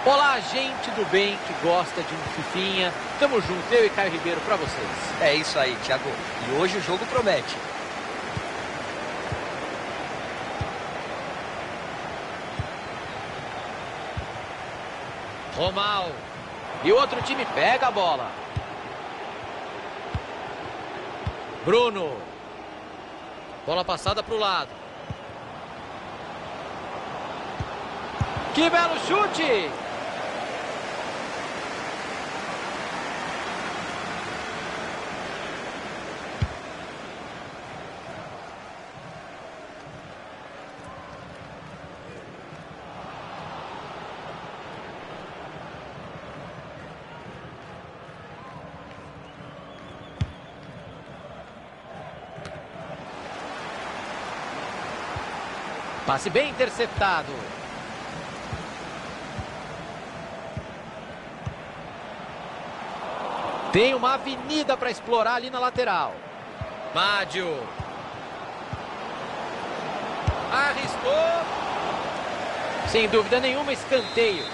Olá, gente do bem que gosta de um fifinha. Tamo junto, eu e Caio Ribeiro pra vocês. É isso aí, Thiago. E hoje o jogo promete. Romal. E o outro time pega a bola. Bruno. Bola passada pro lado. Que belo chute! Passe bem interceptado. Tem uma avenida para explorar ali na lateral. Mádio. Arriscou. Sem dúvida nenhuma, escanteio.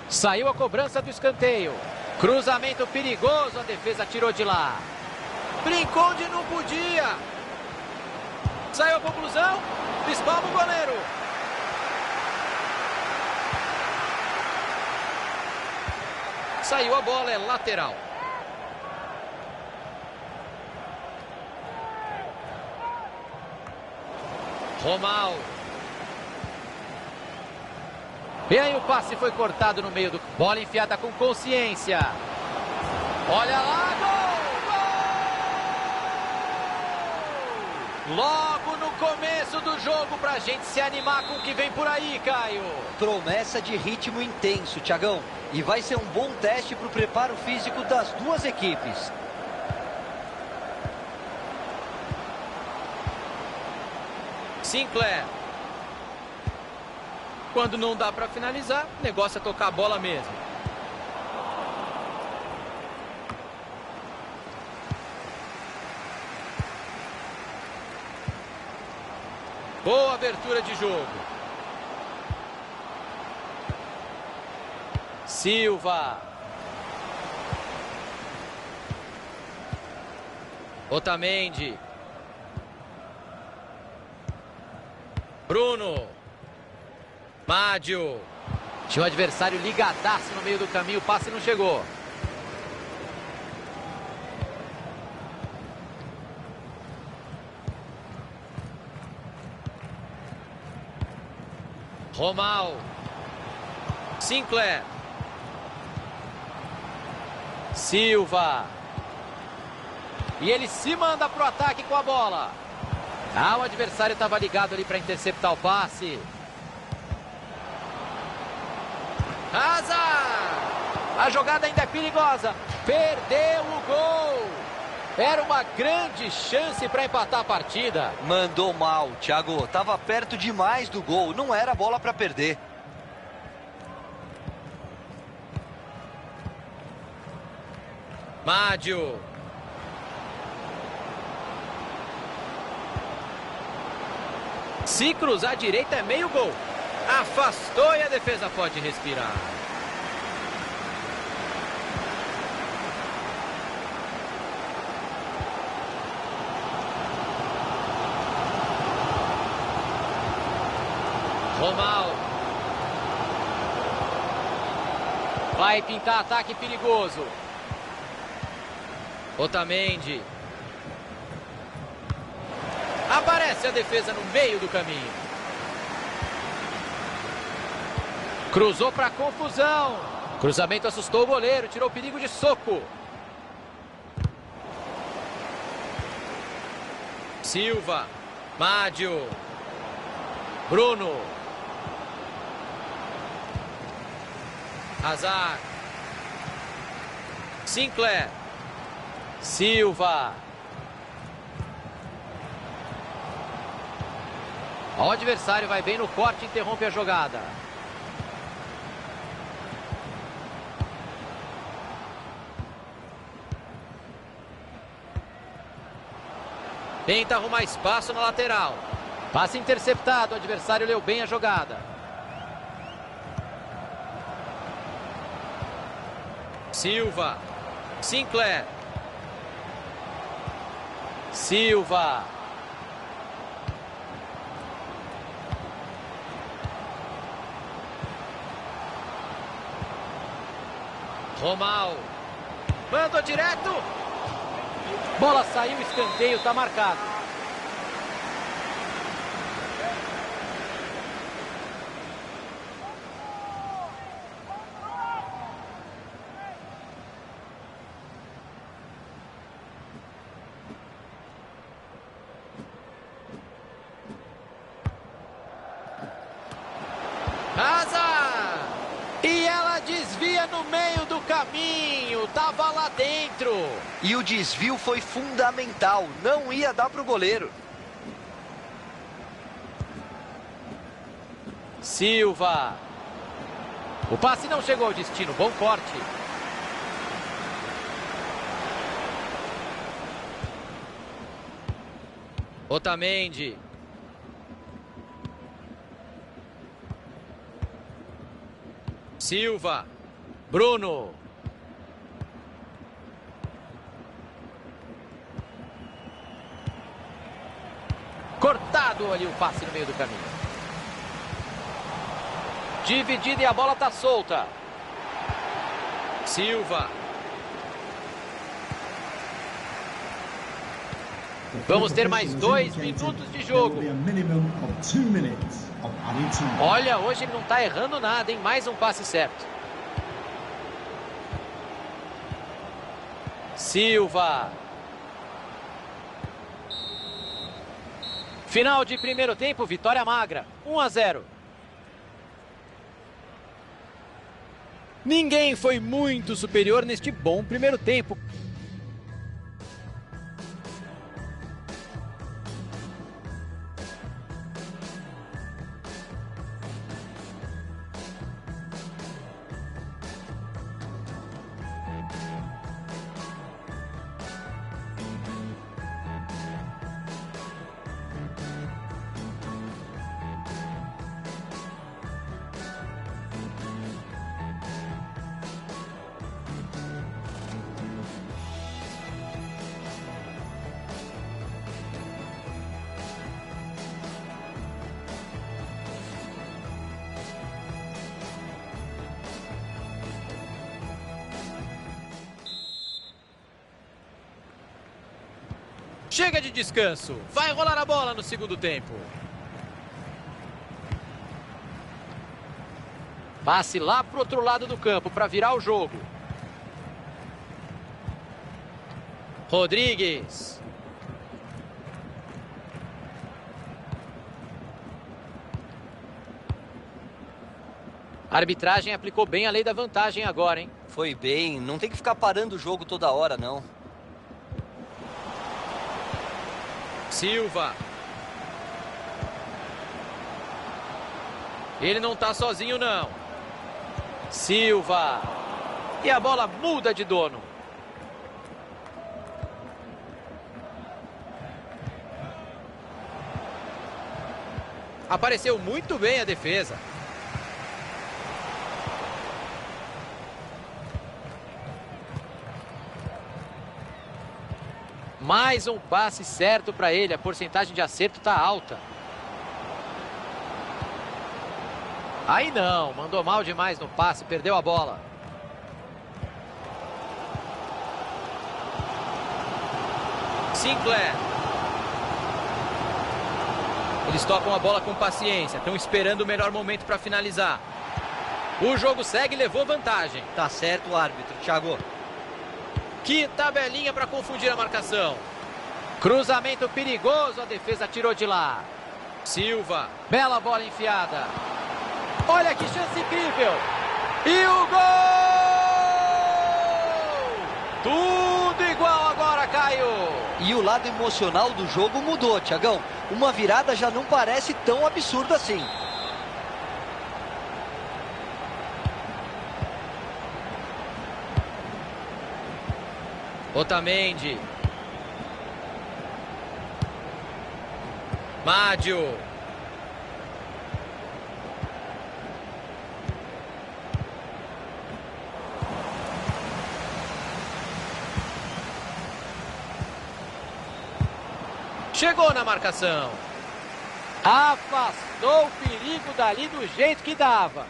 Saiu a cobrança do escanteio. Cruzamento perigoso, a defesa tirou de lá. Brincou onde não podia. Saiu a conclusão. Espalma o goleiro. Saiu a bola, é lateral. Romal. E aí o passe foi cortado no meio do... Bola enfiada com consciência. Olha lá, gol! Logo no começo do jogo pra gente se animar com o que vem por aí, Caio. Promessa de ritmo intenso, Thiagão. E vai ser um bom teste para o preparo físico das duas equipes. Sinclair. Quando não dá para finalizar, o negócio é tocar a bola mesmo. Boa abertura de jogo. Silva. Otamendi. Bruno. Mádio. Tinha o adversário ligadaço no meio do caminho, o passe não chegou. Romal. Sinclair. Silva. E ele se manda pro ataque com a bola. Ah, o adversário estava ligado ali para interceptar o passe. Hazard! A jogada ainda é perigosa. Perdeu o gol. Era uma grande chance para empatar a partida. Mandou mal, Thiago. Tava perto demais do gol. Não era bola para perder. Mádio. Se cruzar a direita é meio gol. Afastou e a defesa pode respirar. Romal. Vai pintar ataque perigoso. Otamendi. Aparece a defesa no meio do caminho. Cruzou para confusão. Cruzamento assustou o goleiro, tirou o perigo de soco. Silva. Mádio. Bruno. Hazard. Sinclair. Silva. O adversário vai bem no corte e interrompe a jogada. Tenta arrumar espaço na lateral. Passe interceptado, o adversário leu bem a jogada. Silva. Sinclair. Silva. Romal. Mandou direto. Bola saiu, escanteio, está marcado. Hazard! E ela desvia no meio do caminho, tava lá dentro. E o desvio foi fundamental, não ia dar para o goleiro. Silva. O passe não chegou ao destino, bom corte. Otamendi. Silva. Bruno. Cortado ali o passe no meio do caminho. Dividida e a bola está solta. Silva. Vamos ter mais 2 minutos de jogo. Olha, hoje ele não está errando nada, hein? Mais um passe certo. Silva. Final de primeiro tempo, vitória magra. 1-0. Ninguém foi muito superior neste bom primeiro tempo. Chega de descanso. Vai rolar a bola no segundo tempo. Passe lá pro outro lado do campo para virar o jogo. Rodrigues. A arbitragem aplicou bem a lei da vantagem agora, hein? Foi bem, não tem que ficar parando o jogo toda hora, não. Silva. Ele não está sozinho, não. Silva. E a bola muda de dono. Apareceu muito bem a defesa. Mais um passe certo para ele. A porcentagem de acerto está alta. Aí não. Mandou mal demais no passe. Perdeu a bola. Sinclair. Eles tocam a bola com paciência. Estão esperando o melhor momento para finalizar. O jogo segue e levou vantagem. Tá certo o árbitro, Thiago. Que tabelinha para confundir a marcação. Cruzamento perigoso, a defesa tirou de lá. Silva, bela bola enfiada. Olha que chance incrível. E o gol! Tudo igual agora, Caio. E o lado emocional do jogo mudou, Thiagão. Uma virada já não parece tão absurda assim. Otamendi. Mádio. Chegou na marcação. Afastou o perigo dali do jeito que dava.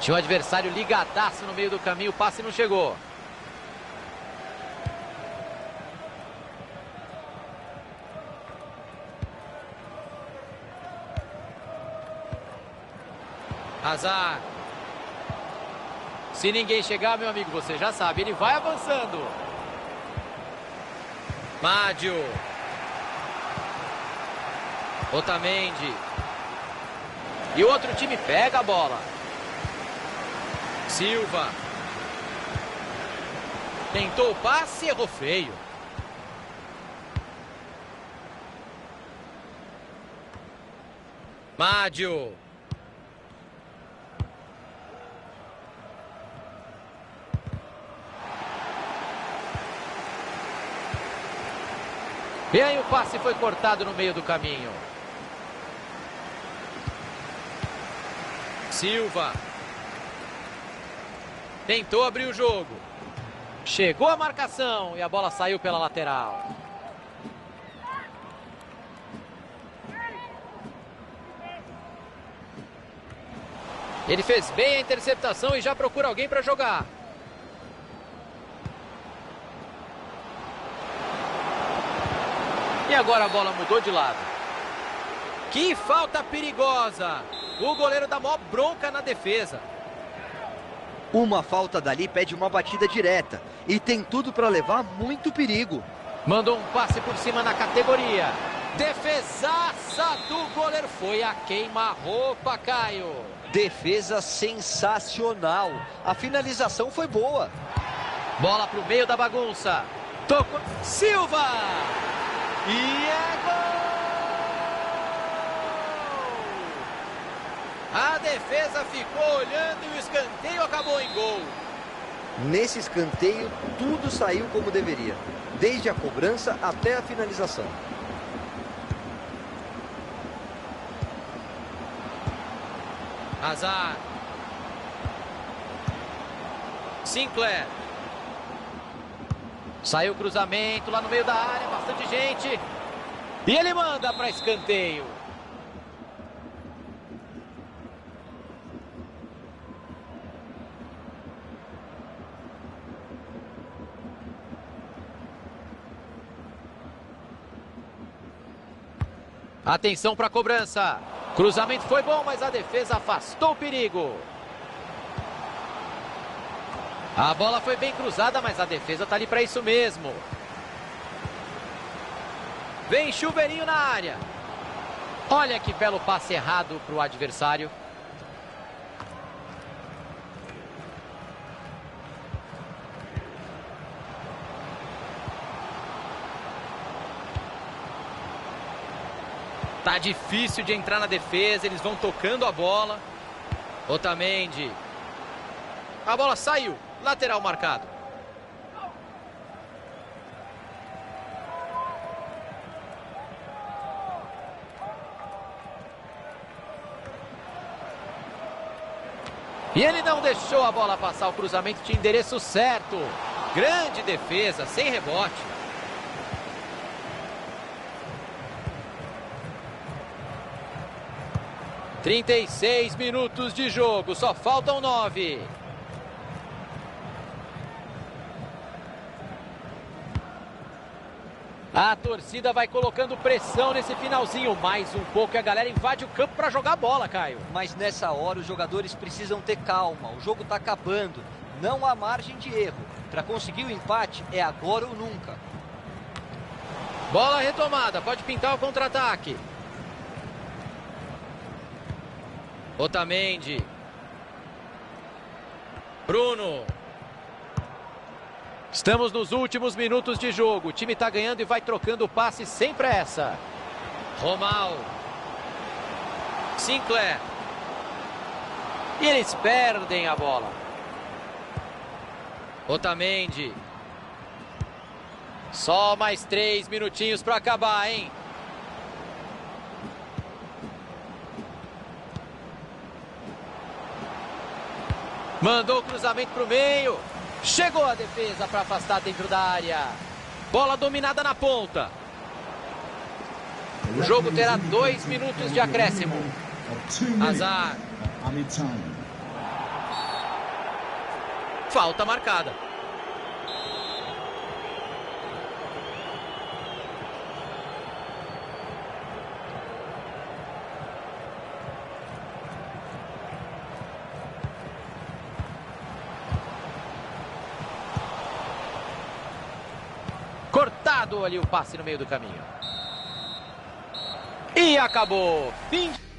Tinha o adversário ligadaço no meio do caminho, o passe não chegou. Hazard. Se ninguém chegar, meu amigo, você já sabe, ele vai avançando. Mádio. Otamendi. E o outro time pega a bola. Silva. Tentou o passe e errou feio. Mádio. E aí o passe foi cortado no meio do caminho. Silva. Tentou abrir o jogo. Chegou a marcação e a bola saiu pela lateral. Ele fez bem a interceptação e já procura alguém para jogar. E agora a bola mudou de lado. Que falta perigosa. O goleiro dá maior bronca na defesa. Uma falta dali pede uma batida direta. E tem tudo para levar muito perigo. Mandou um passe por cima na categoria. Defesaça do goleiro. Foi a queima-roupa, Caio. Defesa sensacional. A finalização foi boa. Bola pro meio da bagunça. Tocou. Silva! E é gol! A defesa ficou olhando e o escanteio acabou em gol. Nesse escanteio, tudo saiu como deveria. Desde a cobrança até a finalização. Hazard. Sinclair. Saiu o cruzamento lá no meio da área, bastante gente. E ele manda para escanteio. Atenção para a cobrança. Cruzamento foi bom, mas a defesa afastou o perigo. A bola foi bem cruzada, mas a defesa está ali para isso mesmo. Vem chuveirinho na área. Olha que belo passe errado para o adversário. Tá difícil de entrar na defesa, eles vão tocando a bola. Otamendi. A bola saiu, lateral marcado. E ele não deixou a bola passar, o cruzamento tinha endereço certo. Grande defesa, sem rebote. (36 minutos de jogo, só faltam 9. A torcida vai colocando pressão nesse finalzinho. Mais um pouco e a galera invade o campo para jogar bola, Caio. Mas nessa hora os jogadores precisam ter calma. O jogo está acabando. Não há margem de erro. Para conseguir o empate é agora ou nunca. Bola retomada, pode pintar o contra-ataque. Otamendi. Bruno. Estamos nos últimos minutos de jogo. O time está ganhando e vai trocando o passe sem pressa. Romal. Sinclair. E eles perdem a bola. Otamendi. Só mais 3 minutinhos para acabar, hein? Mandou o cruzamento para o meio. Chegou a defesa para afastar dentro da área. Bola dominada na ponta. O jogo terá 2 minutos de acréscimo. Azar. Falta marcada. Cortado ali o passe no meio do caminho. E acabou. Fim de...